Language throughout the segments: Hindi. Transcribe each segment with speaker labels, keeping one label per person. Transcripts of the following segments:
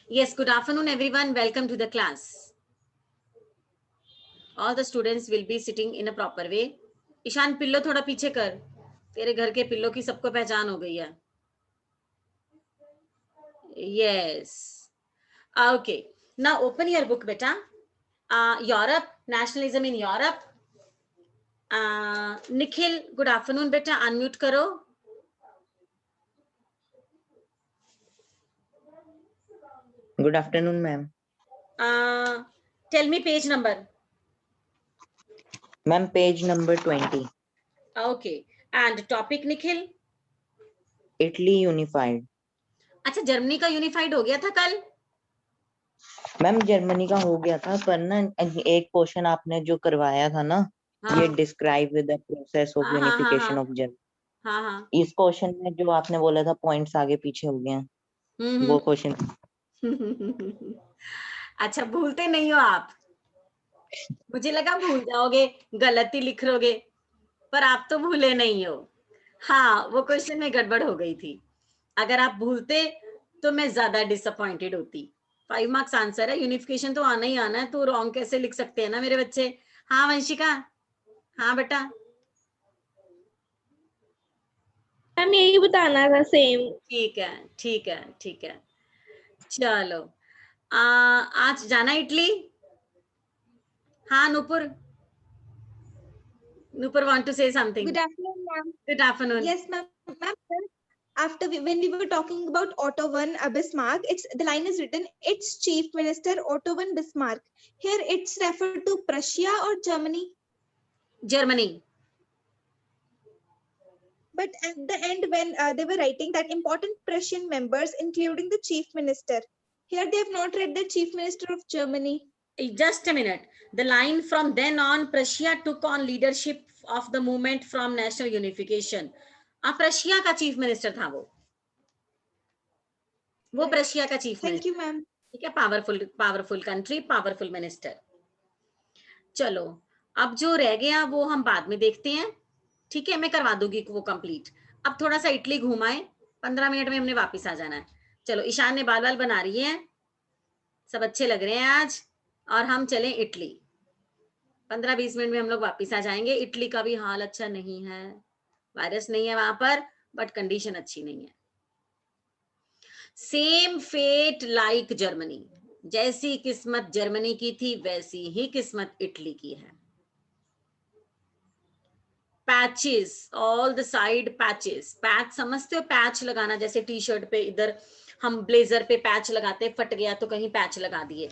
Speaker 1: Yes, good afternoon everyone. Welcome to the class. All the students will be sitting in a proper way. Ishaan pillow थोड़ा पीछे कर, तेरे घर के पिल्लो की सबको पहचान हो गई है. Yes. Okay. Now open your book, beta. Europe, nationalism in Europe. Nikhil, good afternoon, beta. Unmute करो.
Speaker 2: Good afternoon, ma'am.
Speaker 1: Tell me page number.
Speaker 2: Ma'am, page number 20.
Speaker 1: Okay. And topic, Nikhil?
Speaker 2: Italy unified.
Speaker 1: अच्छा, जर्मनी का यूनिफाइड हो गया था कल?
Speaker 2: मैम जर्मनी का हो गया था, पर ना एक क्वेश्चन आपने जो करवाया था ना,
Speaker 1: हाँ.
Speaker 2: ये describe with the process of
Speaker 1: हाँ, हाँ,
Speaker 2: यूनिफिकेशन
Speaker 1: हाँ.
Speaker 2: Of Germany.
Speaker 1: हाँ, हाँ.
Speaker 2: इस क्वेश्चन में जो आपने बोला था पॉइंट्स आगे पीछे हो गए हैं, वो क्वेश्चन.
Speaker 1: अच्छा, भूलते नहीं हो आप? मुझे लगा भूल जाओगे, गलती लिख लोगे, पर आप तो भूले नहीं हो. हाँ, वो क्वेश्चन में गड़बड़ हो गई थी. अगर आप भूलते तो मैं ज्यादा डिसअपॉइंटेड होती. 5 मार्क्स आंसर है, यूनिफिकेशन तो आना ही आना है, तो रॉन्ग कैसे लिख सकते हैं ना मेरे बच्चे. हाँ वंशिका. हाँ बेटा.
Speaker 3: मैम यही बताना था सेम.
Speaker 1: ठीक है, ठीक है, ठीक है. चलो, आज जाना इटली. हाँ Nupur. Nupur want to say something.
Speaker 3: Good afternoon, ma'am.
Speaker 1: Good afternoon.
Speaker 3: Yes, ma'am. When we were talking about Otto I Bismarck, the line is written, its chief minister Otto I Bismarck. Here it's referred to Prussia or Germany.
Speaker 1: Germany.
Speaker 3: But at the end, when they were writing that important Prussian members, including the chief minister, here they have not read the chief minister of Germany.
Speaker 1: Just a minute. The line from then on, Prussia took on leadership of the movement from national unification. Prussia का चीफ मिनिस्टर था वो प्रशिया का chief minister.
Speaker 3: Thank you, ma'am.
Speaker 1: ठीक है, पावरफुल कंट्री, पावरफुल मिनिस्टर. चलो, अब जो रह गया वो हम बाद में देखते हैं. ठीक है, मैं करवा दूंगी वो कंप्लीट. अब थोड़ा सा इटली घुमाए, 15 मिनट में हमने वापस आ जाना है. चलो, ईशान ने बाल बना रही है, सब अच्छे लग रहे हैं आज, और हम चले इटली. 15-20 मिनट में हम लोग वापस आ जाएंगे. इटली का भी हाल अच्छा नहीं है, वायरस नहीं है वहां पर, बट कंडीशन अच्छी नहीं है. Same fate like Germany. जैसी किस्मत जर्मनी की थी वैसी ही किस्मत इटली की है. Patches, all the side patches. Patch समझते हो? पैच लगाना, जैसे टी शर्ट पे इधर हम ब्लेजर पे पैच लगाते हैं, फट गया तो कहीं पैच लगा दिए.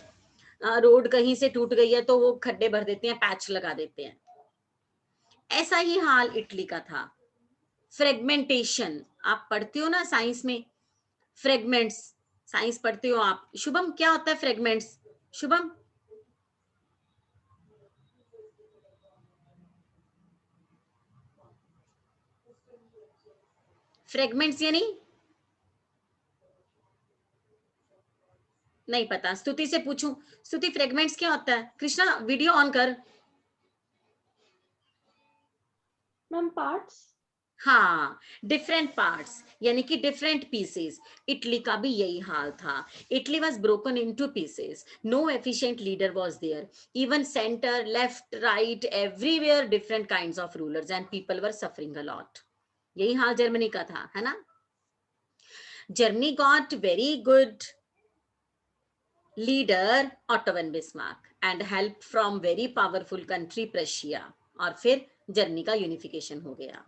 Speaker 1: रोड कहीं से टूट गई है तो वो खड्डे भर देते हैं, पैच लगा देते हैं. ऐसा ही हाल इटली का था. फ्रेगमेंटेशन आप पढ़ते हो ना साइंस में, फ्रेगमेंट्स साइंस पढ़ते हो आप. शुभम, क्या होता है फ्रेगमेंट्स? शुभम, फ्रेगमेंट्स यानी नहीं पता. स्तुति से पूछूं? स्तुति, फ्रेगमेंट्स क्या होता है? कृष्णा वीडियो ऑन कर.
Speaker 3: Ma'am parts.
Speaker 1: हाँ, डिफरेंट पार्ट्स यानी कि डिफरेंट पीसेस. इटली का भी यही हाल था. Italy was broken into pieces. No efficient leader was there. Even centre, left, right, everywhere different kinds of rulers and people were suffering a lot. यही हाल जर्मनी का था, है ना. Germany got very good leader Otto I Bismarck and help from very powerful country Prussia. और फिर जर्मनी का यूनिफिकेशन हो गया.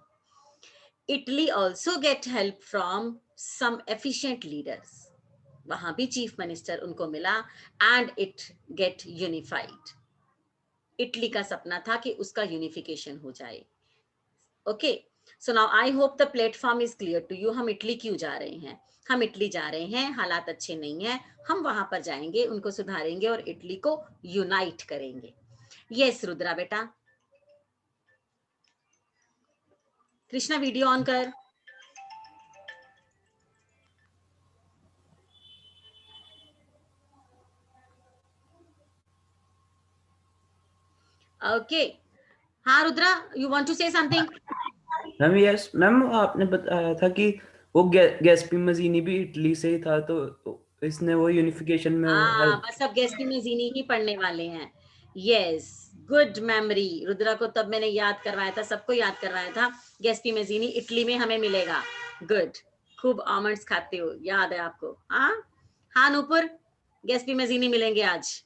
Speaker 1: Italy also get help from some efficient leaders. वहां भी चीफ मिनिस्टर उनको मिला and it get unified. Italy का सपना था कि उसका यूनिफिकेशन हो जाए. Okay, so now I hope the platform is clear to you. हम इटली क्यों जा रहे हैं? हम इटली जा रहे हैं, हालात अच्छे नहीं है, हम वहां पर जाएंगे, उनको सुधारेंगे और इटली को यूनाइट करेंगे. यस रुद्रा बेटा. कृष्णा वीडियो ऑन कर. ओके. हाँ Rudra, you want to say something?
Speaker 4: Ma'am yes ma'am, आपने बताया था कि वो गैस्पी मजीनी भी इटली से ही था, तो तो इसने वो यूनिफिकेशन में
Speaker 1: हाँ,
Speaker 4: help
Speaker 1: बस अब गैस्पी मेजीनी ही पढ़ने वाले हैं। Yes, good memory. रुद्रा को तब मैंने याद करवाया था, सबको याद करवाया था। गैस्पी मेजीनी इटली में हमें मिलेगा। गुड, खूब आमंड्स खाते हो, याद है आपको। हाँ हाँ नूपुर, गैस्पी मेजीनी मिलेंगे आज।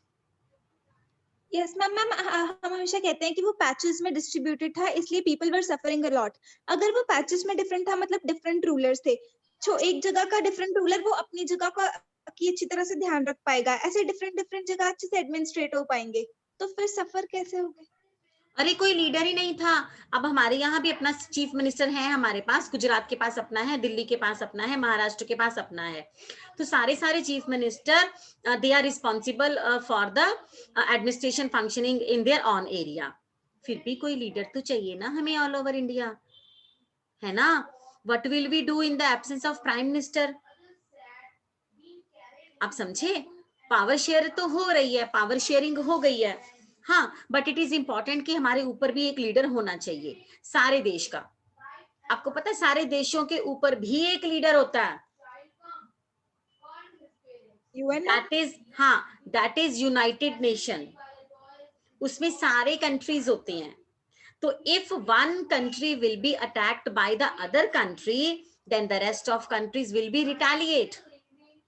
Speaker 3: Yes ma'am. मैम हम हमेशा कहते हैं कि वो पैचेस में डिस्ट्रीब्यूटेड था, इसलिए people were suffering a lot. अगर वो पैचेस में डिफरेंट था, मतलब डिफरेंट रूलर्स थे, जो एक जगह का डिफरेंट रूलर वो अपनी जगह का की अच्छी तरह से ध्यान रख पाएगा, ऐसे डिफरेंट डिफरेंट जगह अच्छे से एडमिनिस्ट्रेट हो पाएंगे, तो फिर सफर कैसे होगे?
Speaker 1: अरे कोई लीडर ही नहीं था। अब हमारे यहाँ भी अपना चीफ मिनिस्टर है, हमारे पास गुजरात के पास अपना है, दिल्ली के पास अपना है, महाराष्ट्र के पास अपना है। तो सारे सारे chief minister they are responsible for the administration functioning in their own area. फिर भी कोई लीडर तो चाहिए ना हमें ऑल ओवर इंडिया, है ना। What will we do in the absence of prime minister? आप समझे, पावर शेयर तो हो रही है, पावर शेयरिंग हो गई है, हाँ, बट इट इज इंपॉर्टेंट कि हमारे ऊपर भी एक लीडर होना चाहिए सारे देश का। आपको पता है सारे देशों के ऊपर भी एक लीडर होता है,
Speaker 3: यूएन।
Speaker 1: दैट इज, हाँ, दैट इज यूनाइटेड नेशन। उसमें सारे कंट्रीज होते हैं। तो if one country will be attacked by the other country, then the rest of countries will be retaliate.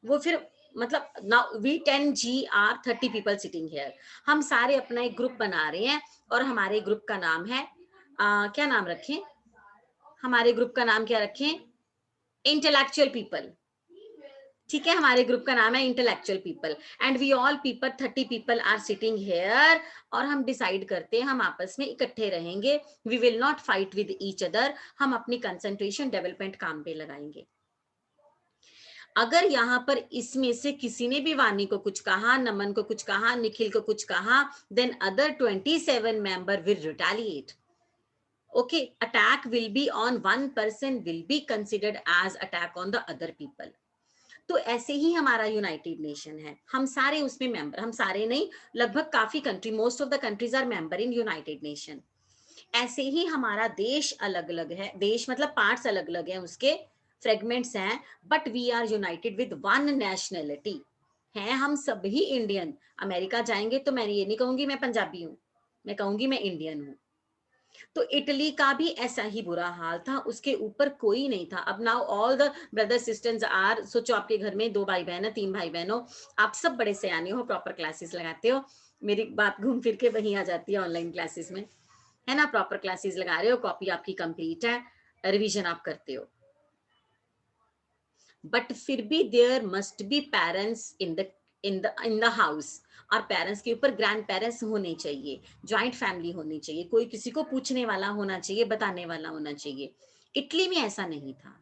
Speaker 1: वो फिर मतलब नाउ वी 10 जी आर 30 पीपल सिटिंग हियर, हम सारे अपना एक ग्रुप बना रहे हैं और हमारे ग्रुप का नाम है क्या नाम रखें, हमारे ग्रुप का नाम क्या रखें? Intellectual people. ठीक है, हमारे ग्रुप का नाम है intellectual people and we all people 30 people are sitting here. और हम डिसाइड करते हैं हम आपस में इकट्ठे रहेंगे, we will not fight with each other, हम अपनी कंसंट्रेशन डेवलपमेंट काम पे लगाएंगे। अगर यहाँ पर इसमें से किसी ने भी वानी को कुछ कहा, नमन को कुछ कहा, निखिल को कुछ कहा, then other 27 member will retaliate. Okay, attack will be on one person will be considered as attack on the other people. तो ऐसे ही हमारा यूनाइटेड नेशन है, हम सारे उसमें मेंबर, हम सारे नहीं, लगभग काफी country, most of the countries are member in united nation. ऐसे ही हमारा देश अलग अलग है, देश मतलब पार्ट्स अलग अलग हैं, उसके फ्रेगमेंट्स हैं, but we are united with one nationality. हैं हम सब ही इंडियन। अमेरिका जाएंगे तो मैं ये नहीं कहूंगी मैं पंजाबी हूँ, मैं कहूंगी मैं इंडियन हूँ। तो इटली का भी ऐसा ही बुरा हाल था, उसके ऊपर कोई नहीं था। अब now all the brother sisters are, सोचो आपके घर में 2 भाई बहन है, 3 भाई बहन हो, आप सब बड़े सयाने हो, प्रॉपर क्लासेस लगाते हो। मेरी बात घूम फिर के वहीं आ जाती है ऑनलाइन क्लासेस में, है ना। प्रॉपर क्लासेस लगा रहे हो, कॉपी आपकी कंप्लीट है, रिवीजन आप करते हो, बट फिर भी there must be parents in the house. और पेरेंट्स के ऊपर ग्रैंड पेरेंट्स होने चाहिए, ज्वाइंट फैमिली होनी चाहिए, कोई किसी को पूछने वाला होना चाहिए, बताने वाला होना चाहिए। इटली में ऐसा नहीं था,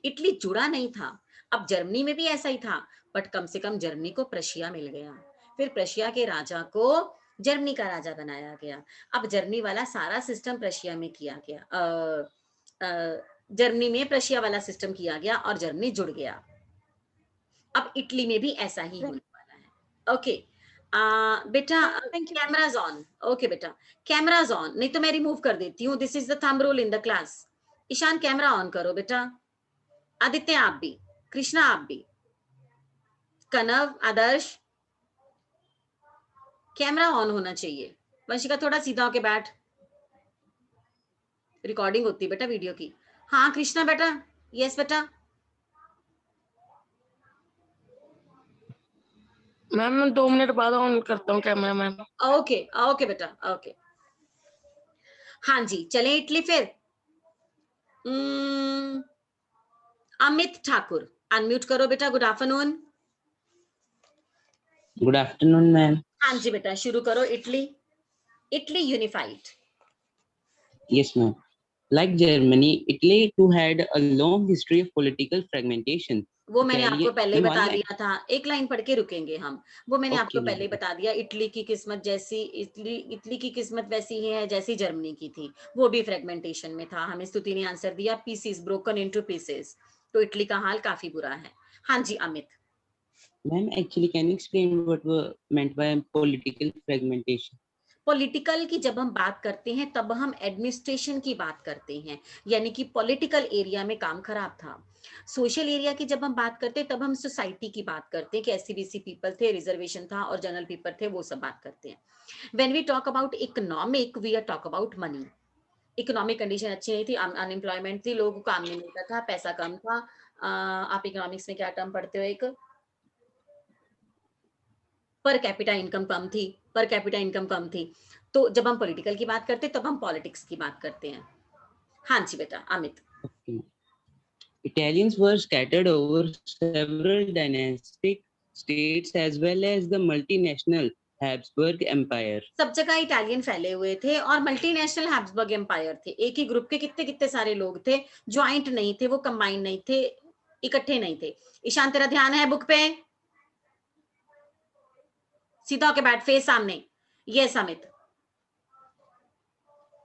Speaker 1: इटली जुड़ा नहीं था। अब जर्मनी में भी ऐसा ही था, बट कम से कम जर्मनी को प्रशिया मिल गया, फिर प्रशिया के राजा को जर्मनी का राजा बनाया गया। अब जर्मनी वाला सारा सिस्टम प्रशिया में किया गया, जर्मनी में प्रशिया वाला सिस्टम किया गया और जर्मनी जुड़ गया। अब इटली में भी ऐसा ही होने वाला है। ओके बेटा,
Speaker 3: thank you.
Speaker 1: Cameras on. Okay बेटा, कैमराज ऑन, नहीं तो मैं रिमूव कर देती हूँ, this is the thumb rule in the class. Ishaan camera on करो बेटा, आदित्य आप भी, कृष्णा आप भी, कनव, आदर्श, कैमरा ऑन होना चाहिए। वंशिका थोड़ा सीधा होके बैठ, रिकॉर्डिंग होती है बेटा वीडियो की। हाँ कृष्णा बेटा, यस बेटा।
Speaker 5: मैम मैं 2 मिनट बाद ऑन करता हूँ कैमरा मैम।
Speaker 1: ओके ओके बेटा, ओके। हाँ जी, चलें इटली फिर। अमित ठाकुर अनम्यूट करो बेटा, good afternoon.
Speaker 6: Good afternoon ma'am.
Speaker 1: हाँ जी बेटा, शुरू करो। Italy, Italy unified.
Speaker 6: Yes ma'am. Like Germany, Italy too had a long history of political fragmentation.
Speaker 1: वो मैंने आपको पहले ही बता
Speaker 6: Italian
Speaker 1: दिया था, एक लाइन पढ़ के रुकेंगे हम। वो मैंने
Speaker 6: Okay,
Speaker 1: आपको
Speaker 6: ma'am.
Speaker 1: पहले ही बता दिया, इटली की किस्मत जैसी, इटली की किस्मत वैसी ही है जैसी जर्मनी की थी, वो भी फ्रेगमेंटेशन में था। हमें स्तुति ने आंसर दिया, पीसेस, ब्रोकन इनटू पीसेस। तो इटली का हाल काफी बुरा है। हाँ जी Amit.
Speaker 6: Ma'am, actually, can you explain what were meant by political fragmentation?
Speaker 1: Political की जब हम बात करते हैं तब हम एडमिनिस्ट्रेशन की बात करते हैं, यानी कि पॉलिटिकल एरिया में काम खराब था। सोशल एरिया की जब हम बात करते हैं तब हम सोसाइटी की बात करते हैं कि SC BC पीपल थे, रिजर्वेशन था और जनरल पीपल थे, वो सब बात करते हैं. When we talk about economic, we are talk about money. Economic condition अच्छी नहीं थी, अनएम्प्लॉयमेंट थी, लोगों को काम नहीं मिलता था, पैसा कम था. आप इकोनॉमिक्स में क्या टर्म पढ़ते हो? एक पर कैपिटा इनकम कम थी, पर कैपिटा इनकम कम थी. तो जब हम पॉलिटिकल की बात करते हैं तब हम पॉलिटिक्स की बात करते हैं. हाँ जी बेटा Amit.
Speaker 6: Okay. Italians were scattered over several dynastic states as well as the multinational Habsburg Empire.
Speaker 1: सब जगह इटालियन फैले हुए थे और मल्टीनेशनल हैब्सबर्ग एम्पायर थे. एक ही ग्रुप के कितने कितने सारे लोग थे, ज्वाइंट नहीं थे, वो कंबाइन नहीं थे, इकट्ठे नहीं थे. ईशान तेरा ध्यान है बुक पे? सीधा होके बैठ, फेस सामने. Yes Amit.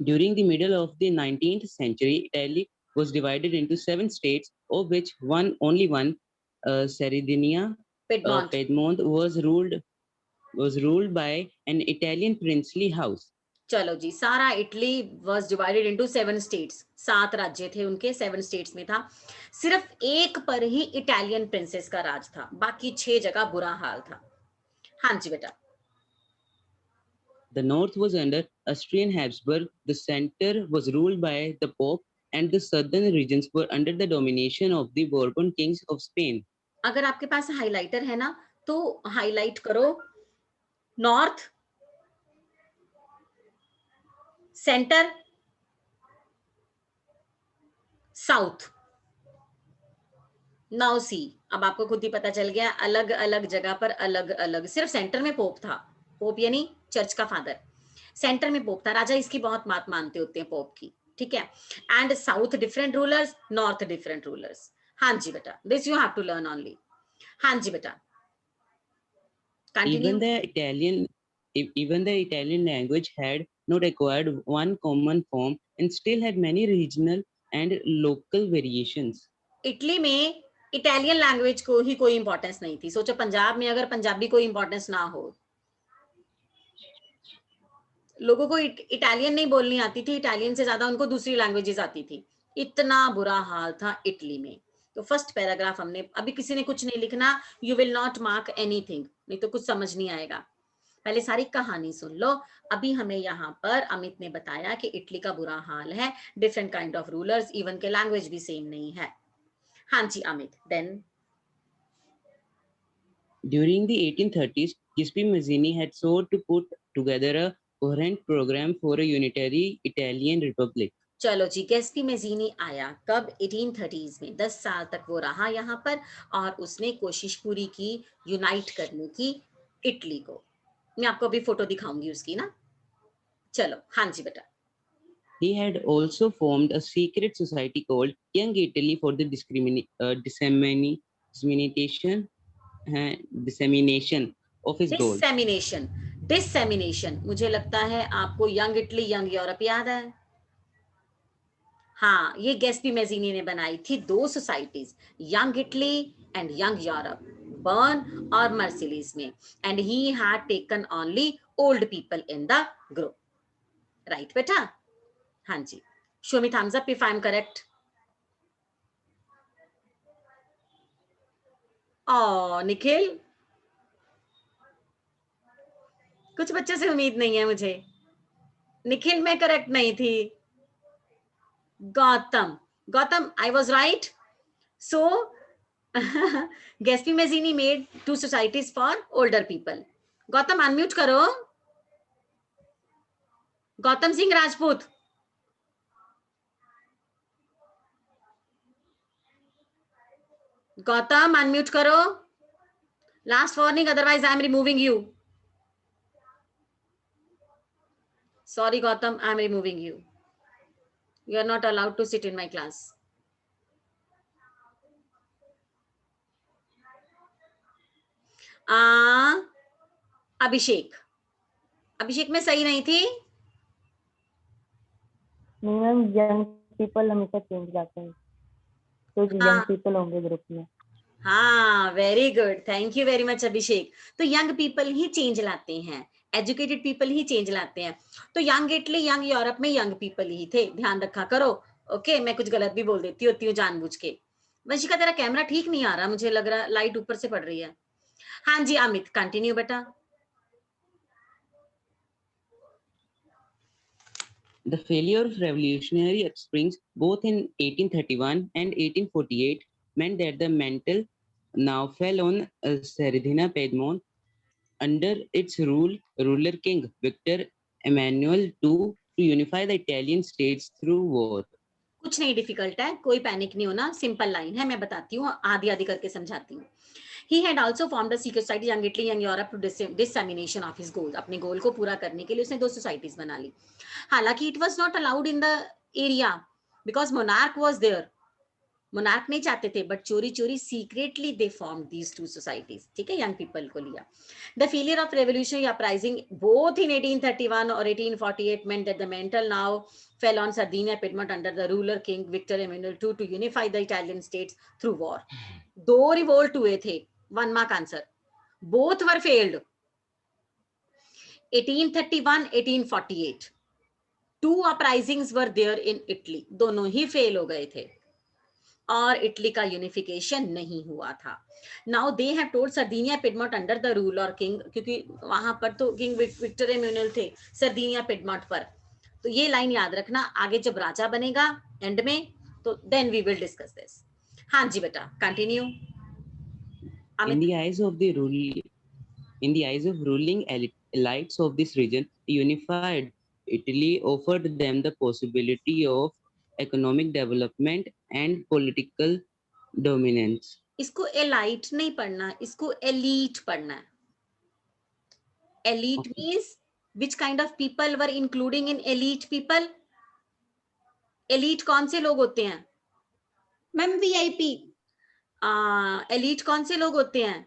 Speaker 6: During the middle of the 19th century, Italy was divided into 7 states, of which only one, Sardinia,
Speaker 1: Piedmont.
Speaker 6: Piedmont, was ruled by an Italian princely house.
Speaker 1: चलो जी, सारा Italy was divided into 7 states. 7 राज्य थे उनके, 7 स्टेट्स में था. सिर्फ एक पर ही इटालियन प्रिंसेस का राज था, बाकी 6 जगह बुरा हाल था. हाँ जी बेटा.
Speaker 6: The north was under Austrian Habsburg, the center was ruled by the Pope, and the southern regions were under the domination of the Bourbon kings of Spain.
Speaker 1: अगर आपके पास हाइलाइटर है ना तो हाईलाइट करो north, centre, south. Now see, अब आपको खुद ही पता चल गया, अलग अलग जगह पर अलग अलग. सिर्फ सेंटर में पोप था, पोप यानी चर्च का फादर. सेंटर में पोप था, राजा इसकी बहुत बात मानते होते हैं पोप की, ठीक है. And south different rulers, north different rulers. हाँ जी बेटा, this you have to learn only. हाँ जी बेटा.
Speaker 6: Even
Speaker 1: continue.
Speaker 6: even the Italian language had not acquired one common form and still had many regional and local variations.
Speaker 1: Italy में इटालियन लैंग्वेज को ही कोई इंपॉर्टेंस नहीं थी. सोचो पंजाब में अगर पंजाबी को इंपॉर्टेंस ना हो, लोगों को इटालियन नहीं बोलनी आती थी, इटालियन से ज्यादा उनको दूसरी लैंग्वेजेस आती थी. इतना बुरा हाल था इटली में. तो फर्स्ट पैराग्राफ हमने, अभी किसी ने कुछ नहीं लिखना, you will not mark anything, नहीं तो कुछ समझ नहीं आएगा. पहले सारी कहानी सुन लो. अभी हमें यहाँ पर अमित ने बताया कि इटली का बुरा हाल है, different kind of rulers, even के लैंग्वेज भी सेम नहीं है. हाँ जी Amit. Then
Speaker 6: During the 1830s, Giuseppe Mazzini had sought to put together a coherent program for a unitary Italian republic.
Speaker 1: चलो जी, गेस्पी मेज़ीनी आया कब? 1830s में. 10 साल तक वो रहा यहाँ पर और उसने कोशिश पूरी की यूनाइट करने की इटली को. मैं आपको अभी फोटो दिखाऊंगी उसकी ना. चलो हाँ जी बेटा.
Speaker 6: He had also formed a secret society called Young Italy for the dissemination of his goals.
Speaker 1: Dissemination. मुझे लगता है आपको यंग इटली, यंग यूरोप याद है. हाँ, ये गेस्पी मेज़ीनी ने बनाई थी 2 societies, young Italy and young Europe, Bern और मर्सिलीज में. And he had taken only old people in the group. Right बेटा. हाँ जी. Show me thumbs up if I am correct. ओ निखिल, कुछ बच्चों से उम्मीद नहीं है मुझे. निखिल मैं करेक्ट नहीं थी. Gautam, I was right. So Gatsby Mazzini made 2 societies for older people. Gautam unmute करो. गौतम सिंह राजपूत. गौतम अनम्यूट करो. Last warning, otherwise I am removing you. Sorry Gautam, I am removing you. You are not allowed to sit in my class. Abhishek, Abhishek में सही नहीं थी.
Speaker 2: नहीं मैम, यंग पीपल हमेशा चेंज लाते हैं, तो यंग पीपल होंगे ग्रुप में.
Speaker 1: हाँ, very good, thank you very much Abhishek. तो यंग पीपल ही चेंज लाते हैं, एजुकेटेड पीपल ही चेंज लाते हैं. तो यंग इटली, यंग यूरोप में यंग पीपल ही थे, ध्यान रखा करो. ओके, मैं कुछ गलत भी बोल देती होती हूँ जानबूझ के. वंशिका तेरा कैमरा ठीक नहीं आ रहा, मुझे लग रहा लाइट ऊपर से पड़ रही है। हाँ जी अमित कंटिन्यू बेटा।
Speaker 6: The failure of revolutionary upsprings both in 1831 and 1848 meant that the mantle now fell on Sardina Piedmont. Under its ruler King Victor Emmanuel II to unify the Italian states through war.
Speaker 1: कुछ नहीं डिफिकल्ट है, कोई पैनिक नहीं होना, सिंपल लाइन है, मैं बताती हूँ, आधी आधी करके समझाती हूँ। He had also formed a secret society young Italy and Europe to dissemination of his goals. अपने गोल को पूरा करने के लिए उसने 2 सोसाइटीज बना ली। हालांकि it was not allowed in the area because monarch was there. Monarch नहीं चाहते थे, बट चोरी चोरी secretly they form these 2 societies. ठीक है, यंग पीपल को लिया। The failure of revolutionary uprising both in 1831 और 1848 meant that the mantle now fell on Sardinia Piedmont under the ruler King Victor Emmanuel II to unify the Italian states through war. 2 revolt हुए थे, 1 mark answer, both were failed. 1831 1848 2 uprisings were there in Italy, दोनों ही फेल हो गए थे और इटली का यूनिफिकेशन नहीं हुआ था। Now they have told सर्दिनिया Piedmont under the rule और किंग, क्योंकि वहां पर तो किंग विक्टर एम्यूनल थे सर्दिनिया पिडमॉन्ट पर। तो ये लाइन याद रखना, आगे जब राजा बनेगा एंड में तो then we will discuss this. हाँ जी बेटा continue.
Speaker 6: In the eyes of ruling elites of this region, unified Italy offered them the possibility of economic development and political dominance.
Speaker 1: इसको एलाइट नहीं पढ़ना, इसको एलीट पढ़ना है। Elite means which kind of people were including in elite people? Elite कौन से लोग होते हैं?
Speaker 3: Ma'am VIP.
Speaker 1: एलीट कौन से लोग होते हैं?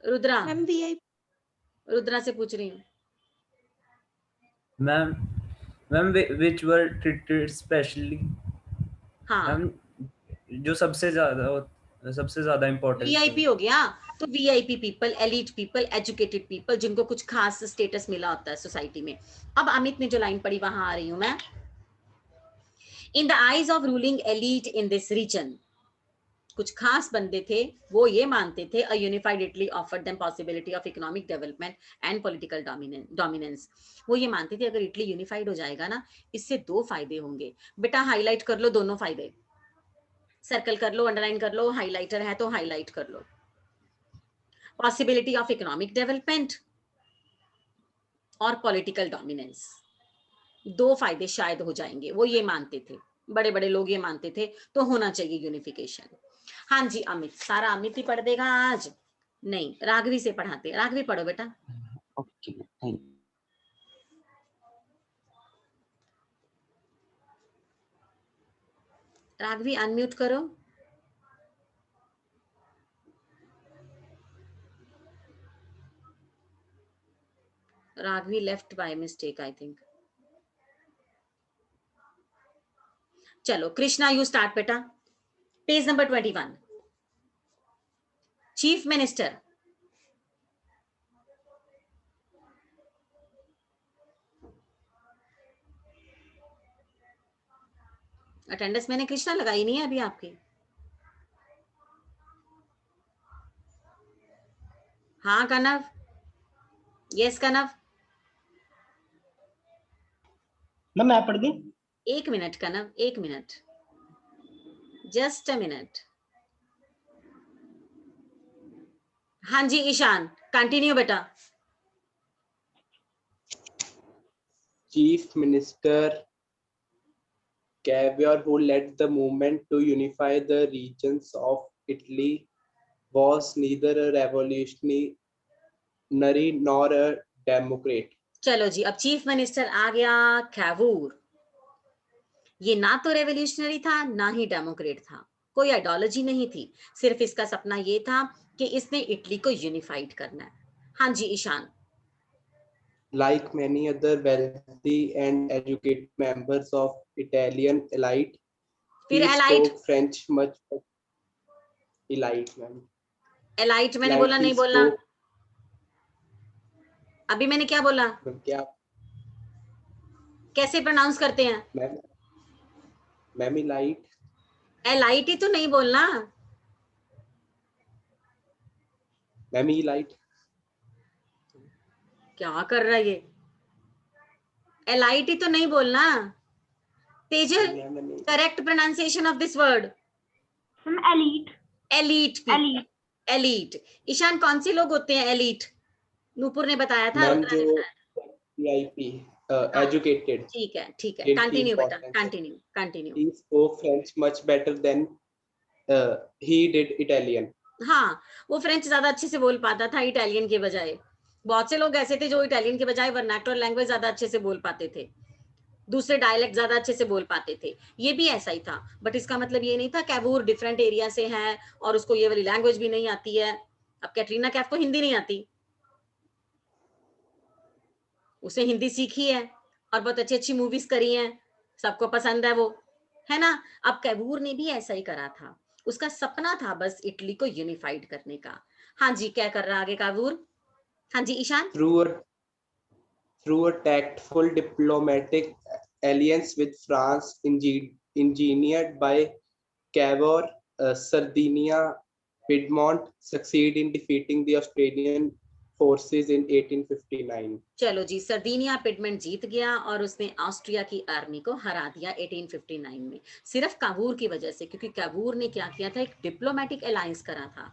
Speaker 1: Rudra,
Speaker 3: ma'am VIP.
Speaker 1: रुद्रा से पूछ रही हूँ।
Speaker 4: Ma'am which were treated specially।
Speaker 1: हाँ
Speaker 4: मैम जो सबसे ज्यादा इम्पोर्टेंट
Speaker 1: वीआईपी हो गया, तो VIP people, elite people, educated people, जिनको कुछ खास स्टेटस मिला होता है सोसाइटी में। अब अमित ने जो लाइन पढ़ी वहां आ रही हूं मैं। In the eyes of ruling elite in this region, कुछ खास बंदे थे, वो ये मानते थे a unified Italy offered them possibility of economic development and political dominance. वो ये मानते थे अगर इटली यूनिफाइड हो जाएगा ना, इससे 2 फायदे होंगे। बेटा हाईलाइट कर लो दोनों फायदे, सर्कल कर लो, अंडरलाइन कर लो, हाइलाइटर है तो हाईलाइट कर लो। पॉसिबिलिटी ऑफ इकोनॉमिक डेवलपमेंट और पॉलिटिकल डोमिनेंस, 2 फायदे शायद हो जाएंगे, वो ये मानते थे, बड़े बड़े लोग ये मानते थे, तो होना चाहिए यूनिफिकेशन। हाँ जी अमित, सारा अमित ही पढ़ देगा आज? नहीं, राघवी से पढ़ाते। राघवी पढ़ो बेटा।
Speaker 6: Okay, thank you.
Speaker 1: Raghavi unmute करो। Raghavi left by mistake I think. चलो कृष्णा यू स्टार्ट बेटा, page number 21। Chief minister, attendance मैंने कृष्णा लगाई नहीं है अभी आपकी। हाँ कनव, यस कनव।
Speaker 7: मैं पढ़ दी।
Speaker 1: 1 minute Kanav, 1 minute, just a minute. हाँ जी ईशान कंटिन्यू बेटा।
Speaker 7: Chief Minister Cavour, who led the movement to unify the regions of Italy, was neither a revolutionary nor a democrat.
Speaker 1: चलो जी, अब चीफ मिनिस्टर आ गया कैवूर। ये ना तो रेवोल्यूशनरी था ना ही डेमोक्रेट था, कोई आइडियोलॉजी नहीं थी, सिर्फ इसका सपना ये था कि इसने इटली को यूनिफाइड करना है। हाँ जी Ishan.
Speaker 7: Like many other wealthy and educated members of Italian elite,
Speaker 1: फिर
Speaker 7: he
Speaker 1: elite,
Speaker 7: spoke French much. Elite, ma'am.
Speaker 1: Elite मैंने
Speaker 7: Like
Speaker 1: बोला
Speaker 7: he
Speaker 1: नहीं बोलना,
Speaker 7: spoke-
Speaker 1: अभी मैंने क्या बोला,
Speaker 7: क्या
Speaker 1: कैसे प्रोनाउंस करते हैं?
Speaker 7: Ma'am elite।
Speaker 1: LIT तो नहीं बोलना,
Speaker 7: मैम elite.
Speaker 1: क्या कर रहा है ये, LIT तो नहीं बोलना। तेजल,
Speaker 7: मैम मैंने
Speaker 1: correct pronunciation of this word.
Speaker 8: Ma'am elite.
Speaker 1: Elite,
Speaker 8: elite.
Speaker 1: Elite. Ishaan, कौन से लोग होते हैं एलीट? नूपुर ने बताया था,
Speaker 7: मैम
Speaker 1: रुद्रा ने
Speaker 7: जो
Speaker 1: बताया।
Speaker 7: CIP
Speaker 1: हाँ,
Speaker 7: educated.
Speaker 1: ठीक है, ठीक है,
Speaker 7: Didn't
Speaker 1: कंटिन्यू बेटा,
Speaker 7: importance.
Speaker 1: Continue continue.
Speaker 7: He spoke French much better than he did Italian.
Speaker 1: हाँ, वो फ्रेंच ज्यादा अच्छे से बोल पाता था इटालियन के बजाय। बहुत से लोग ऐसे थे जो इटालियन के बजाय वर्नाक्युलर लैंग्वेज ज्यादा अच्छे से बोल पाते थे, दूसरे डायलेक्ट ज्यादा अच्छे से बोल पाते थे। ये भी ऐसा ही था, बट इसका मतलब ये नहीं था कैवूर डिफरेंट एरिया से है और उसको ये वाली लैंग्वेज भी नहीं आती है। अब कैटरीना कैफ को हिंदी नहीं आती, उसने हिंदी सीखी है और बहुत अच्छी अच्छी मूवीज करी हैं, सबको पसंद है वो, है ना। अब कैवूर ने भी ऐसा ही करा था, उसका सपना था बस इटली को यूनिफाइड करने का। हाँ जी, क्या कर रहा आगे कैवूर? हाँ जी Ishan.
Speaker 7: Through a tactful diplomatic alliance with France engineered by Cavour, Sardinia, Piedmont succeed in defeating the Australian forces in 1859.
Speaker 1: चलो जी, सर्दीनिया पिडमेंट जीत गया और उसने ऑस्ट्रिया की आर्मी को हरा दिया 1859 में, सिर्फ काबूर की वजह से, क्योंकि काबूर ने क्या किया था, एक डिप्लोमेटिक अलायंस करा था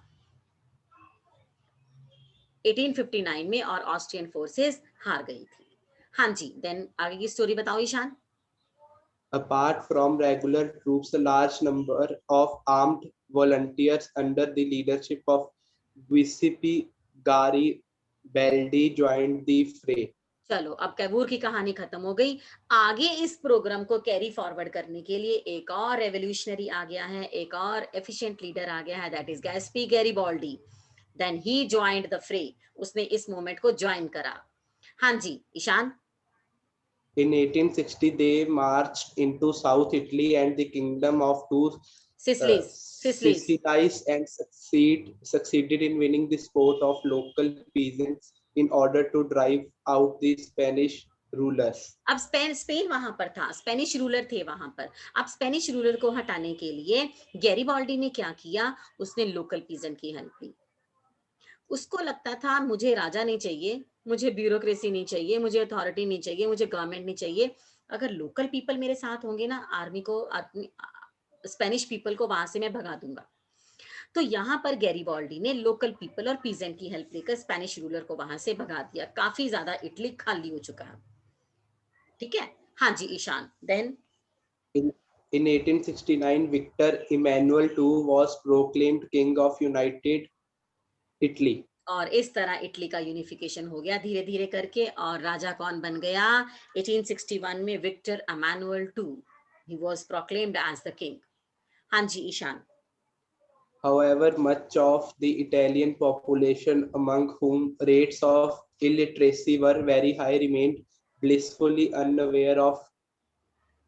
Speaker 1: 1859 में और ऑस्ट्रियन फोर्सेस हार गई थी। हाँ जी, देन आगे की स्टोरी बताओ Ishan.
Speaker 7: Apart from regular troops, a large number of armed volunteers under the leadership of Giuseppe Garibaldi joined the fray.
Speaker 1: चलो, अब कैबूर की कहानी खत्म हो गई। आगे इस प्रोग्राम को कैरी फॉरवर्ड करने के लिए एक और रेवोल्यूशनरी आ गया है, एक और एफिशिएंट लीडर आ गया है, that is Giuseppe Garibaldi. Then he joined the fray, उसने इस मूवमेंट को ज्वाइन करा। हाँ जी Ishan.
Speaker 7: In 1860, they marched into South Italy and the kingdom of two Sicilies and succeeded in winning the support of local peasants in order to drive out the Spanish rulers.
Speaker 1: अब स्पेन वहां पर था, स्पेनिश रूलर थे वहां पर। अब स्पेनिश रूलर को हटाने के लिए गैरिबाल्डी ने क्या किया, उसने लोकल पीजेंट की हेल्प ली। उसको लगता था मुझे राजा नहीं चाहिए, मुझे ब्यूरोक्रेसी नहीं चाहिए, मुझे अथॉरिटी नहीं चाहिए, मुझे गवर्नमेंट नहीं चाहिए, अगर लोकल पीपल मेरे साथ होंगे ना, आर्मी को, स्पेनिश पीपल को वहां से मैं भगा दूंगा। तो यहाँ पर गैरिबाल्डी ने लोकल पीपल और पीजेंट की हेल्प लेकर स्पेनिश रूलर को वहां से भगा दिया। काफी ज्यादा इटली खाली हो चुका है, ठीक है। हाँ जी Ishan. Then
Speaker 7: in 1869, Victor Emmanuel II was proclaimed king of United Italy.
Speaker 1: और इस तरह इटली का यूनिफिकेशन हो गया धीरे धीरे करके। और राजा कौन बन गया 1861 में? Victor Emmanuel II, he was proclaimed as the king। हाँ जी Ishan.
Speaker 7: However, much of the Italian population, among whom rates of illiteracy were very high, remained blissfully unaware of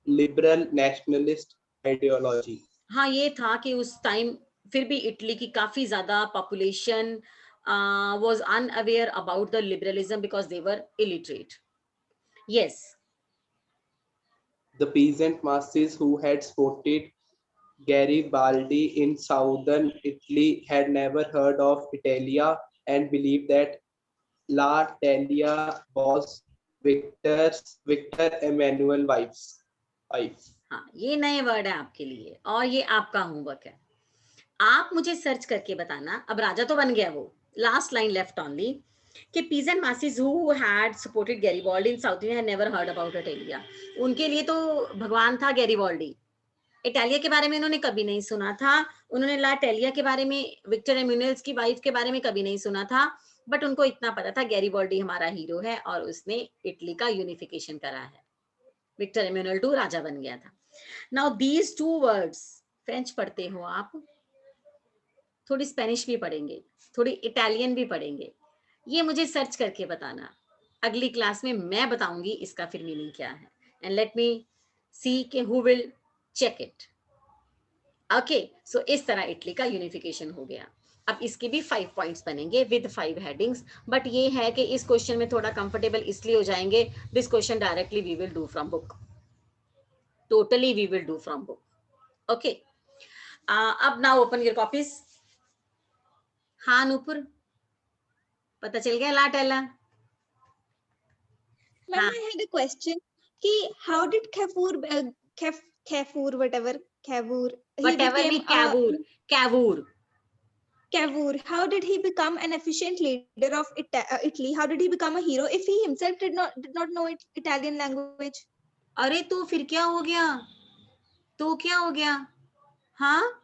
Speaker 7: liberal nationalist ideology.
Speaker 1: हाँ, ये था कि उस टाइम फिर भी इटली की काफी ज्यादा population was unaware about the liberalism because they were illiterate। Yes,
Speaker 7: The peasant masses who had supported Garibaldi in southern Italy had never heard of Italia and believed that La Italia was Victor Emmanuel wife's wife.
Speaker 1: हाँ, ये नए वर्ड है आपके लिए और ये आपका होमवर्क है। आप मुझे सर्च करके बताना। अब राजा तो बन गया वो, लास्ट लाइन लेफ्ट ओनली कि peasant masses who had supported Garibaldi in South India had never heard about Italia। उनके लिए तो भगवान था गैरिबाल्डी, इटालिया के बारे में उन्होंने कभी नहीं सुना था, उन्होंने ला इटालिया के बारे में, विक्टर एम्यूनल्स की वाइफ के बारे में कभी नहीं सुना था, बट उनको इतना पता था गैरिबाल्डी हमारा हीरो है और उसने इटली का यूनिफिकेशन करा है। विक्टर एम्यूनल II राजा बन गया था। Now these two words, French पढ़ते हो आप, थोड़ी स्पेनिश भी पढ़ेंगे, थोड़ी इटालियन भी पढ़ेंगे, ये मुझे सर्च करके बताना। अगली क्लास में मैं बताऊंगी इसका फिर मीनिंग क्या है। एंड लेट मी सी के who will check it. Okay, so इस तरह इटली का यूनिफिकेशन हो गया। अब इसके भी 5 पॉइंट्स बनेंगे विद 5 हेडिंग्स, बट ये है कि इस क्वेश्चन में थोड़ा कंफर्टेबल इसलिए हो जाएंगे, this question directly we will do from book, totally we will do from book. Okay, अब नाउ ओपन योर कॉपीज. हाँ नूपुर, पता चल गया ला टेला?
Speaker 3: Ma'am, I had a question. How did Kafur, whatever, Kavur, he
Speaker 1: Whatever
Speaker 3: became
Speaker 1: be Cavour.
Speaker 3: Cavour, how did he become an efficient leader of Italy? How did he become a hero if he himself did not know Italian language?
Speaker 1: अरे तो फिर क्या हो गया? तो क्या हो गया? हाँ,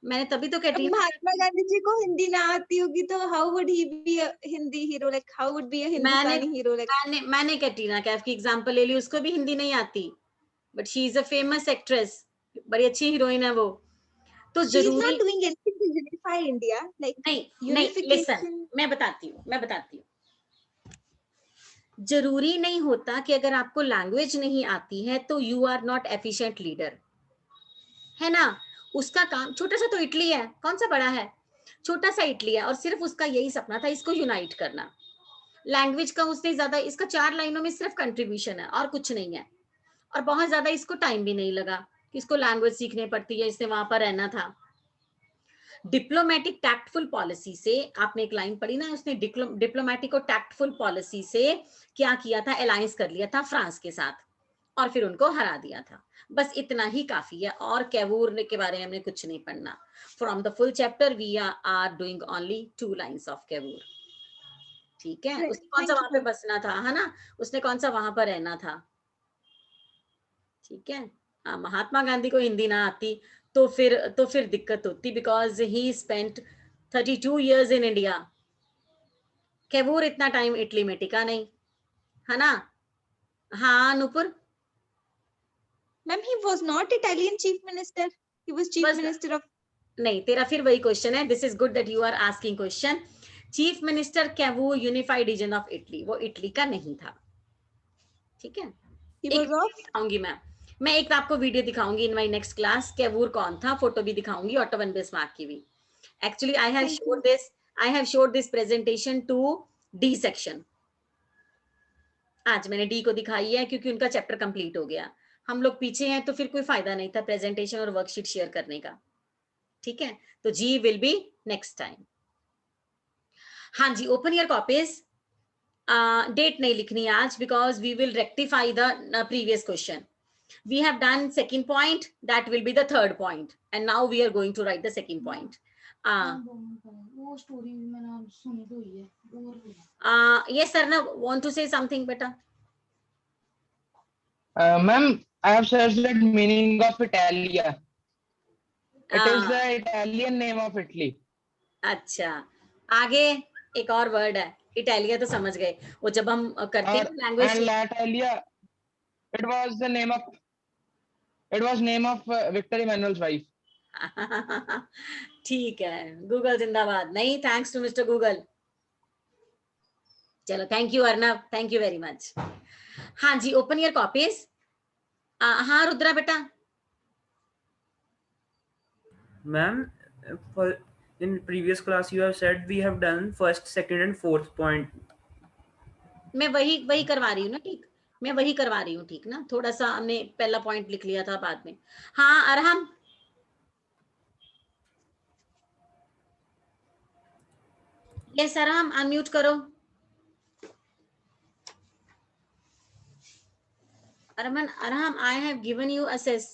Speaker 1: मैंने तभी तो कहती हूँ.
Speaker 3: महात्मा गांधी जी को हिंदी ना आती होगी तो how would he be a Hindi hero? Like how would be a Hindustani hero? Like
Speaker 1: मैंने कैटरीना कैफ की एग्जांपल ले ली, उसको भी हिंदी नहीं आती, but she is a famous actress, बड़ी अच्छी हीरोइन है वो. तो
Speaker 3: she's
Speaker 1: जरूरी
Speaker 3: not doing anything to unify India. Like
Speaker 1: नहीं,
Speaker 3: unification.
Speaker 1: लिसन, मैं बताती हूँ. जरूरी नहीं होता कि अगर आपको लैंग्वेज नहीं आती है तो you are not efficient leader, है ना. उसका काम, छोटा सा तो इटली है, कौन सा बड़ा है, छोटा सा इटली है, और सिर्फ उसका यही सपना था इसको यूनाइट करना. लैंग्वेज का उसने ज्यादा, इसका 4 लाइनों में सिर्फ कंट्रीब्यूशन है और कुछ नहीं है, और बहुत ज्यादा इसको टाइम भी नहीं लगा कि इसको लैंग्वेज सीखने पड़ती है, इसने वहां पर रहना था. डिप्लोमेटिक टैक्टफुल पॉलिसी से, आपने एक लाइन पढ़ी ना, उसने डिप्लोमेटिक और टैक्टफुल पॉलिसी से क्या किया था, अलायंस कर लिया था फ्रांस के साथ और फिर उनको हरा दिया था. बस इतना ही काफी है, और कैवूर के बारे में हमने कुछ नहीं पढ़ना. From the full chapter we are doing only 2 lines of Cavour. ठीक है, उसने कौन सा वहां पे बसना था, है ना, उसने कौन सा वहां पर रहना था. ठीक है, महात्मा गांधी को हिंदी ना आती तो फिर दिक्कत होती, because he spent 32 years in India. Cavour इतना टाइम इटली में टिका नहीं, है ना. हाँ Nupur.
Speaker 3: Ma'am, he was not Italian chief minister. He was chief minister of.
Speaker 1: नहीं, तेरा फिर वही क्वेश्चन है. This is good that you are asking question. Chief minister Cavour unified region of Italy, वो इटली का नहीं था. ठीक है, दिखाऊंगी मैं एक आपको वीडियो दिखाऊंगी in my next class. Cavour कौन था, फोटो भी दिखाऊंगी, ऑटो वन बिस्मार्क की भी. Actually I have showed this presentation to D section. आज मैंने डी को दिखाई है क्योंकि उनका चैप्टर कंप्लीट हो गया. हम लोग पीछे हैं तो फिर कोई फायदा नहीं था प्रेजेंटेशन और वर्कशीट शेयर करने का. ठीक है, तो G will be next time. हाँ जी, ओपन योर कॉपीज. डेट नहीं लिखनी आज, because we will rectify the previous question. We have done second point, that will be the third point, and now we are going to write the second point. Yes Arnav, want to say something beta?
Speaker 9: Ma'am, I have searched the meaning of Italia. It is the Italian name of Italy.
Speaker 1: अच्छा, आगे एक और वर्ड है, इटालिया तो समझ गए, वो जब हम करते हैं language.
Speaker 9: And Italia, it was name of Victor Emmanuel's wife.
Speaker 1: ठीक है, गूगल जिंदाबाद. नहीं, थैंक्स टू मिस्टर गूगल. चलो, thank you Arnav, thank you very much. हाँ जी, ओपन योर कॉपीज. हाँ रुद्रा बेटा.
Speaker 4: Ma'am, in previous class you have said we have done first, second and fourth point.
Speaker 1: मैं वही करवा रही हूँ ना. ठीक, मैं वही करवा रही हूँ. ठीक ना, थोड़ा सा हमने पहला पॉइंट लिख लिया था बाद में. हाँ अरहम. यस अरहम, अनम्यूट करो. Arham, I have given you access.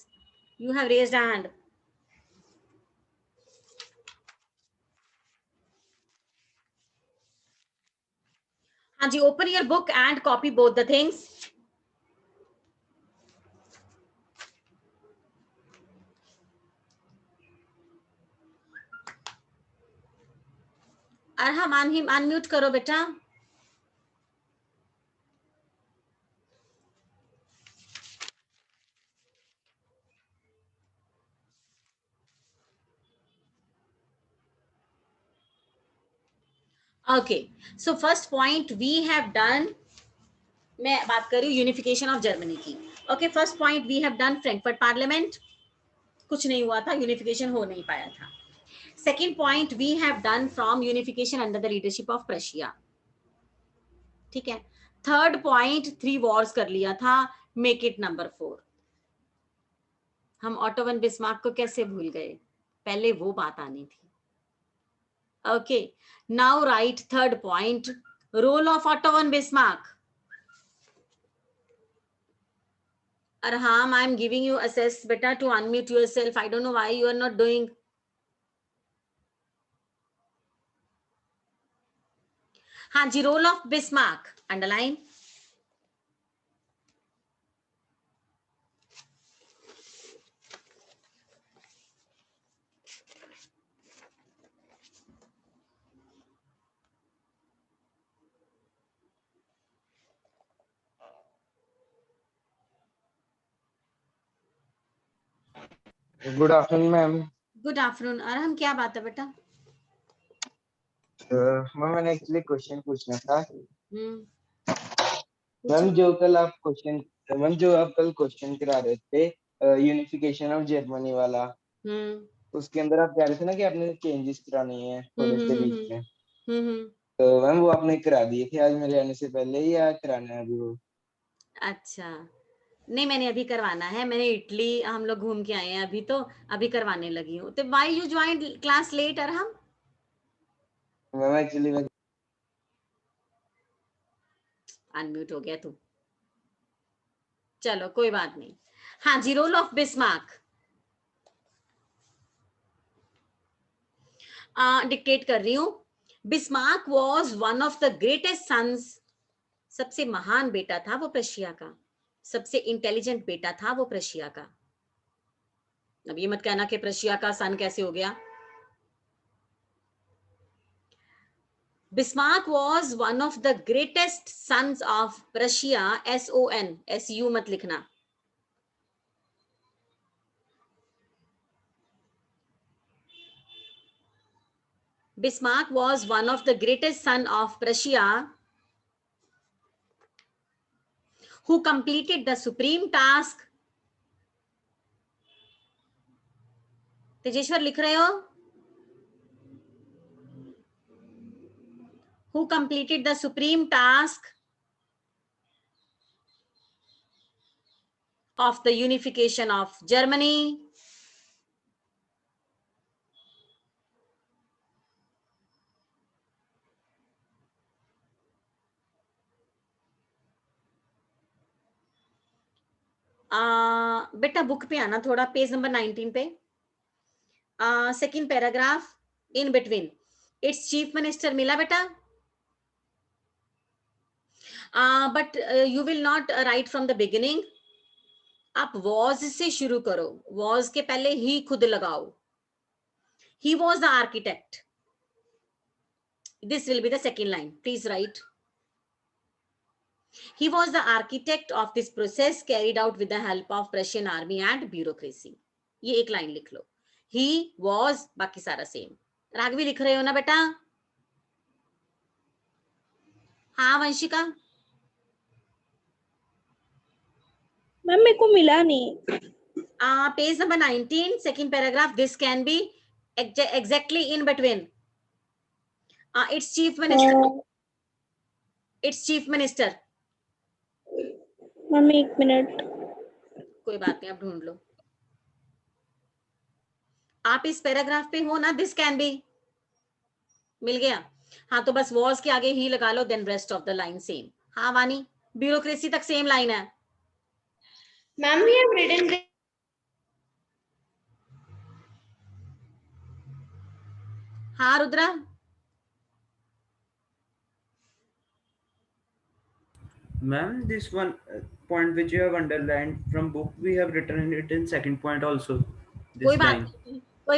Speaker 1: You have raised a hand. हाँ जी, open your book and copy both the things. Arham, unmute करो बेटा. Okay, so first point we have done. मैं बात कर रही हूँ यूनिफिकेशन ऑफ जर्मनी की. Okay, first point we have done Frankfurt parliament. कुछ नहीं हुआ था, यूनिफिकेशन हो नहीं पाया था. Second point we have done from unification under the leadership of Prussia. ठीक है. थर्ड पॉइंट 3 वॉर्स कर लिया था. Make it number 4. हम ऑटो वन बिस्मार्क को कैसे भूल गए. पहले वो बात आनी थी. Okay, now write third point. Role of Otto von Bismarck. Arham, I am giving you access, beta, to unmute yourself. I don't know why you are not doing. Hanji, role of Bismarck. Underline.
Speaker 9: Good afternoon, ma'am.
Speaker 1: Good afternoon. Arham, क्या बात है बेटा?
Speaker 9: मैम मैंने एक्चुअली क्वेश्चन पूछना था. मैम
Speaker 1: पूछो.
Speaker 9: जो आप कल क्वेश्चन करा रहे थे यूनिफिकेशन ऑफ जर्मनी वाला, उसके अंदर आप कह रहे थे ना कि आपने चेंजेस करानी है थोड़े से बीच में. तो मैम वो आपने करा दिए थे आज मेरे आने से पहले या कराना है अभी वो?
Speaker 1: अच्छा, नहीं मैंने अभी करवाना है. मैंने इटली हम लोग घूम के आए हैं अभी, तो अभी करवाने लगी हूँ. तो why you join class late Arham?
Speaker 9: Ma'am actually मैं
Speaker 1: अनम्यूट हो गया तू. चलो कोई बात नहीं. हाँ जी, रोल ऑफ बिस्मार्क डिक्टेट कर रही हूँ. Bismarck was one of the greatest sons. सबसे महान बेटा था वो प्रशिया का. सबसे इंटेलिजेंट बेटा था वो प्रशिया का. अब ये मत कहना कि प्रशिया का सन कैसे हो गया. Bismarck was one of the greatest sons of Prussia. SON, SU मत लिखना. Bismarck was one of the greatest son of Prussia who completed the supreme task. Tejeshwar लिख रहे हो? Who completed the supreme task of the unification of Germany. बेटा बुक पे आना थोड़ा, पेज नंबर 19 पे. Second paragraph in between. It's chief minister मिला बेटा? But you will not right from the beginning. आप वॉज से शुरू करो. वॉज के पहले ही खुद लगाओ. He was the architect. This will be the second line. Please right. He was the architect of this process carried out with the help of Prussian army and bureaucracy. ये एक लाइन लिख लो. He was, बाकी सारा सेम. राघवी लिख रहे हो ना बेटा? हाँ वंशिका.
Speaker 3: मैम मेरे को मिला नहीं.
Speaker 1: Page number 19 second paragraph. This can be exactly in between. It's chief minister. It's chief minister.
Speaker 3: Ma'am एक मिनट.
Speaker 1: कोई बात नहीं, आप ढूंढ लो. आप इस पैराग्राफ पे हो ना? दिस कैन बी मिल गया. हाँ तो बस वॉज के आगे ही लगा लो. Then rest of the line same. हाँ वानी, ब्यूरोक्रेसी तक सेम लाइन है.
Speaker 8: Ma'am we have written.
Speaker 1: हाँ Rudra.
Speaker 4: Ma'am, this one point which you have underlined from book, we have written it in second point also.
Speaker 1: कोई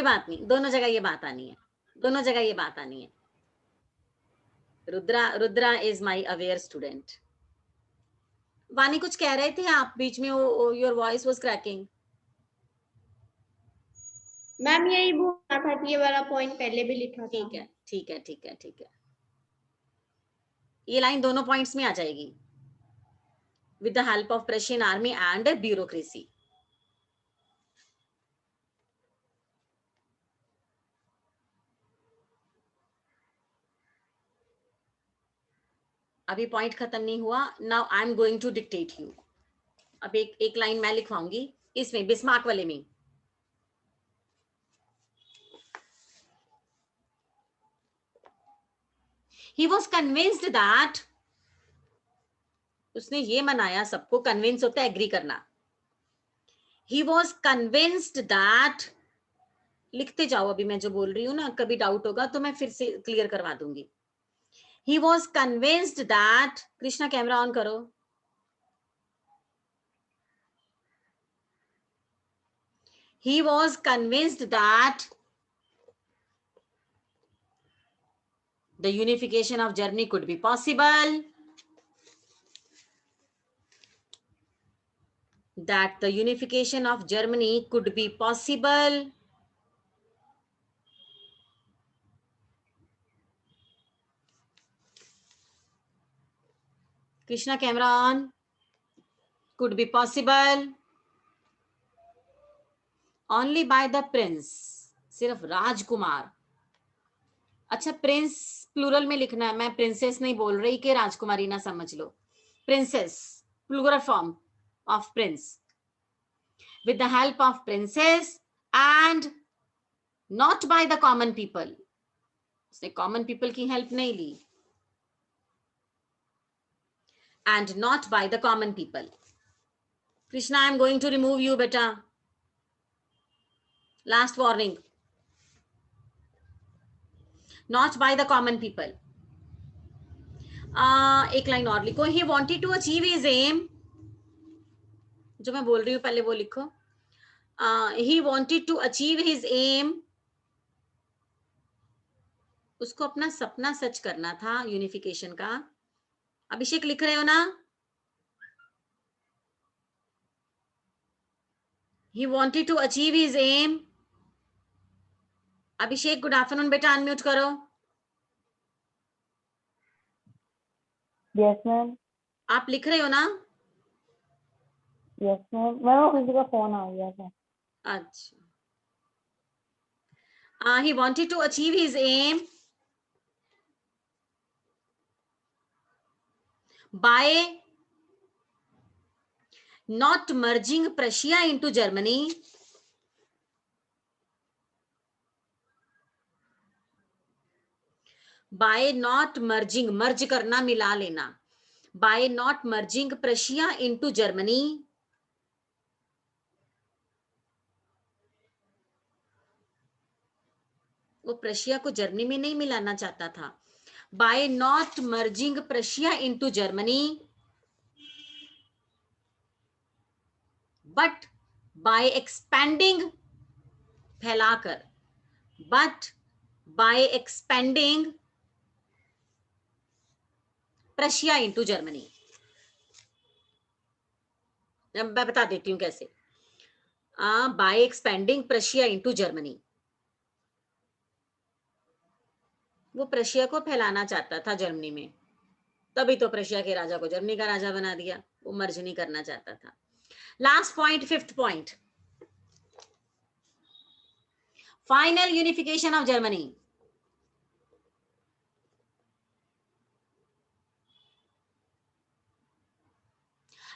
Speaker 1: बात नहीं, दोनों जगह ये बात आनी है. दोनों जगह ये बात आनी है. Rudra is my aware student. वानी कुछ कह रहे थे आप बीच में. Your voice was cracking.
Speaker 8: Ma'am यही बोलना था कि ये वाला पॉइंट पहले भी लिखा था.
Speaker 1: ठीक है ठीक है ठीक है ठीक है. ये लाइन दोनों पॉइंट्स में आ जाएगी. with the help of Prussian army and bureaucracy. अभी पॉइंट खत्म नहीं हुआ. Now I am going to dictate you. अब एक लाइन मैं लिखवाऊंगी इसमें, बिस्मार्क वाले में. He was convinced that, उसने ये मनाया सबको, कन्विंस होता है एग्री करना. He was convinced that, लिखते जाओ अभी मैं जो बोल रही हूँ ना, कभी डाउट होगा तो मैं फिर से क्लियर करवा दूंगी. He was convinced that, Krishna camera on करो. He was convinced that the unification of Germany could be possible. That the unification of Germany could be possible. Krishna, camera on. Could be possible only by the prince. सिर्फ राजकुमार. अच्छा, प्रिंस प्लूरल में लिखना है, मैं प्रिंसेस नहीं बोल रही कि राजकुमारी ना समझ लो. Princess plural form of prince, with the help of princess and not by the common people. उसने common people की help नहीं ली. And not by the common people. Krishna, I am going to remove you, beta. Last warning. Not by the common people. एक लाइन और लिखो. He wanted to achieve his aim. जो मैं बोल रही हूँ पहले वो लिखो. He wanted to achieve his aim. उसको अपना सपना सच करना था यूनिफिकेशन का. अभिषेक लिख रहे हो ना? He wanted to achieve his aim. Abhishek, good afternoon बेटा, अनम्यूट करो.
Speaker 10: Yes ma'am.
Speaker 1: आप लिख रहे हो ना?
Speaker 10: Yes ma'am. मैम किसी का फोन आ गया था.
Speaker 1: अच्छा. He wanted to achieve his aim by not merging Prussia into Germany, by not merging, merge करना, मिला लेना, by not merging Prussia into Germany, वो प्रशिया को जर्मनी में नहीं मिलाना चाहता था. By not merging Prussia into Germany, but by expanding, फैलाकर, but by expanding Prussia into Germany. मैं बता देती हूँ कैसे. By expanding Prussia into Germany. वो प्रशिया को फैलाना चाहता था जर्मनी में, तभी तो प्रशिया के राजा को जर्मनी का राजा बना दिया. वो मर्ज नहीं करना चाहता था. Last point, fifth point, final unification of Germany.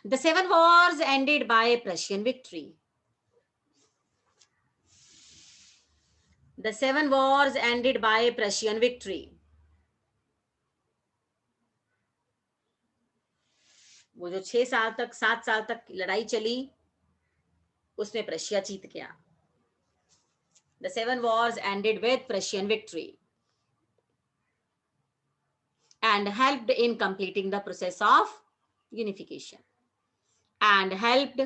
Speaker 1: The 7 wars ended by Prussian victory. The 7 wars ended by Prussian victory. वो जो 6 साल तक 7 साल तक लड़ाई चली, उसमें प्रशिया जीत गया. The 7 wars ended with Prussian victory and helped in completing the process of unification, and helped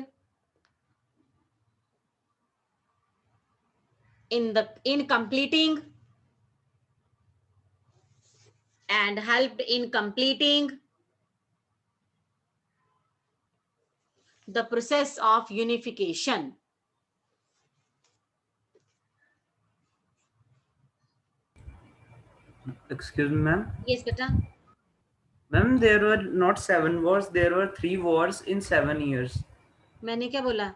Speaker 1: in completing the process of unification.
Speaker 4: Excuse me, ma'am.
Speaker 1: Yes, beta.
Speaker 4: Ma'am, there were not 7 wars, there were 3 wars in 7 years.
Speaker 1: मैंने क्या बोला?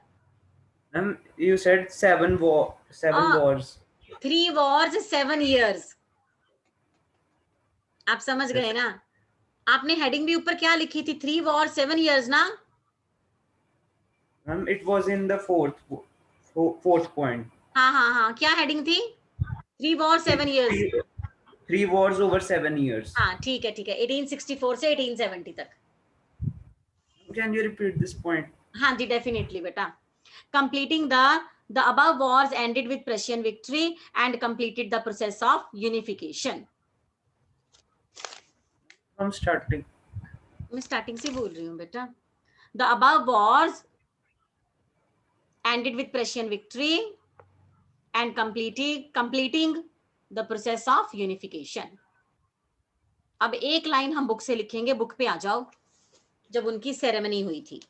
Speaker 4: Ma'am, you said 7 wars.
Speaker 1: 3 wars 7 years. आप समझ गए ना? आपने हेडिंग भी ऊपर क्या लिखी थी? 3 wars 7 years ना?
Speaker 4: Ma'am, it was in the fourth point.
Speaker 1: हाँ, क्या हेडिंग थी? 3 wars 7 years.
Speaker 4: 3 wars over 7 years.
Speaker 1: हाँ ठीक है 1864 से 1870 तक.
Speaker 4: Can you repeat this point?
Speaker 1: हाँ जी डेफिनेटली बेटा. Completing the above wars ended with Prussian victory and completed the process of unification.
Speaker 4: From starting.
Speaker 1: मैं स्टार्टिंग से बोल रही हूँ बेटा. The above wars ended with Prussian victory and completing the process of unification. अब एक लाइन हम बुक से लिखेंगे, बुक पे आ जाओ, जब उनकी सेरेमनी हुई थी.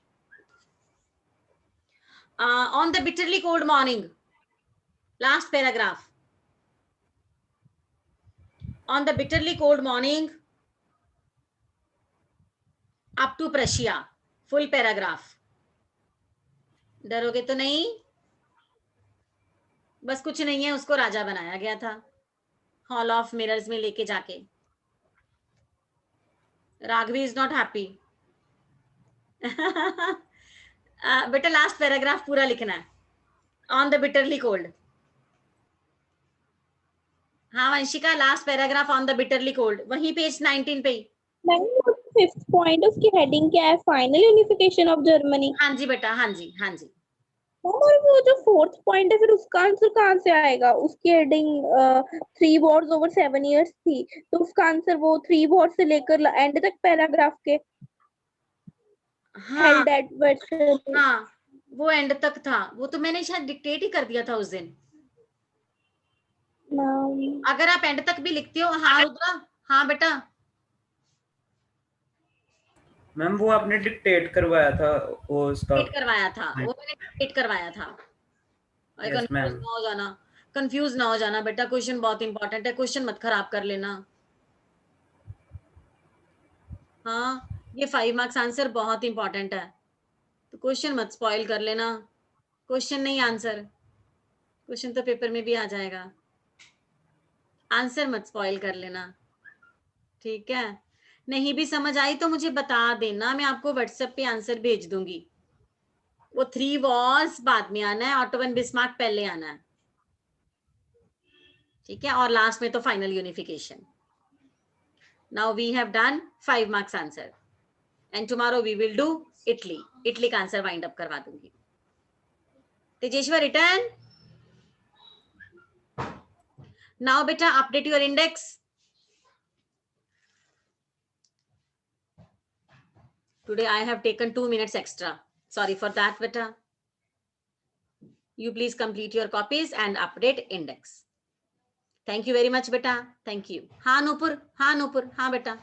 Speaker 1: On the bitterly cold morning, last paragraph. On the bitterly cold morning, up to Prussia, full paragraph. डरोगे तो नहीं? बस कुछ नहीं है, उसको राजा बनाया गया था हॉल ऑफ मिरर्स में लेके जाके. Raghavi is not happy. बेटा लास्ट पैराग्राफ पूरा लिखना है. On the bitterly cold. हाँ Vanshika last paragraph on the bitterly cold, वही पेज 19 पे ही.
Speaker 8: फिफ्थ पॉइंट उसकी हेडिंग क्या है? Final unification of Germany.
Speaker 1: हाँ जी बेटा, हाँ जी हाँ जी.
Speaker 8: और वो जो फोर्थ पॉइंट है फिर उसका आंसर कहाँ से आएगा? उसकी हेडिंग 3 wars over 7 years थी, तो उसका आंसर वो 3 wars से लेकर एंड तक पैराग्राफ के.
Speaker 1: हाँ
Speaker 8: held at Versailles.
Speaker 1: हाँ वो एंड तक था, वो तो मैंने शायद डिक्टेट ही कर दिया था उस दिन. अगर आप एंड तक भी लिखते हो. हाँ रुद्रा. हाँ बेटा.
Speaker 4: मैम वो आपने डिक्टेट करवाया था, वो उसका
Speaker 1: डिक्टेट करवाया था, वो मैंने डिक्टेट करवाया था.
Speaker 4: Yes, ma'am.
Speaker 1: कंफ्यूज ना हो जाना, कंफ्यूज ना हो जाना बेटा. क्वेश्चन बहुत इंपॉर्टेंट है, क्वेश्चन मत खराब कर लेना. हाँ ये 5 मार्क्स आंसर बहुत इंपॉर्टेंट है, तो क्वेश्चन मत स्पॉइल कर लेना. क्वेश्चन नहीं आंसर. क्वेश्चन तो पेपर में भी आ जाएगा, आंसर मत स्पॉइल कर लेना. ठीक है, नहीं भी समझ आई तो मुझे बता देना, मैं आपको व्हाट्सएप पे आंसर भेज दूंगी. वो 3 wars बाद में आना है, ऑटो वन बिस्मार्क पहले आना है. ठीक है, और लास्ट में तो final unification. Now we have done 5 marks answer and tomorrow we will do Italy. Italy का आंसर वाइंड अप करवा दूंगी. तेजेश्वर रिटर्न. नाउ बेटा update your index. Today I have taken 2 minutes extra. Sorry for that, beta. You please complete your copies and update index. Thank you very much, beta. Thank you. हाँ नूपुर, हाँ नूपुर, हाँ बेटा.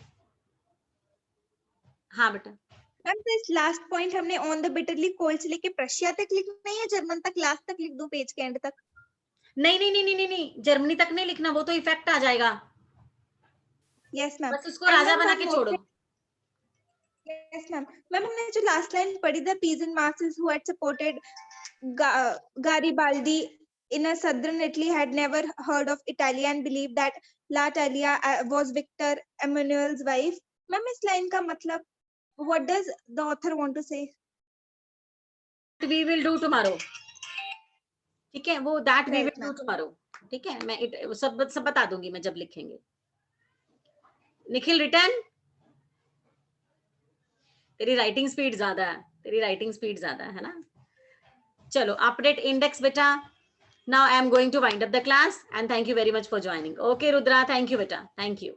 Speaker 1: हाँ बेटा.
Speaker 3: मैम दिस लास्ट पॉइंट हमने ऑन द बिटरली कोल्ड से लेके प्रशिया तक लिखना है या जर्मन तक लास्ट तक लिख दूं पेज के एंड तक?
Speaker 1: नहीं नहीं नहीं नहीं नहीं, जर्मनी तक नहीं लिखना, वो तो इफेक्ट आ जाएगा.
Speaker 3: Yes ma'am.
Speaker 1: बस उसको राजा बना के छोड़ो.
Speaker 3: Yes, ma'am. Ma'am, हमने जो last line पढ़ी, the peasant masses who had supported Garibaldi in a southern Italy had never heard of Italia and believed that La Italia was Victor Emmanuel's wife. Ma'am, इस line का मतलब, what does the author want to say?
Speaker 1: We will do tomorrow. ठीक है, वो that we will do tomorrow. ठीक है, मैं सब बता दूंगी मैं जब लिखेंगे. निखिल रिटर्न. तेरी राइटिंग स्पीड ज्यादा है, तेरी राइटिंग स्पीड ज्यादा है ना. चलो अपडेट इंडेक्स बेटा. Now I am going to wind up the class and thank you very much for joining. Okay Rudra, thank you बेटा, थैंक यू.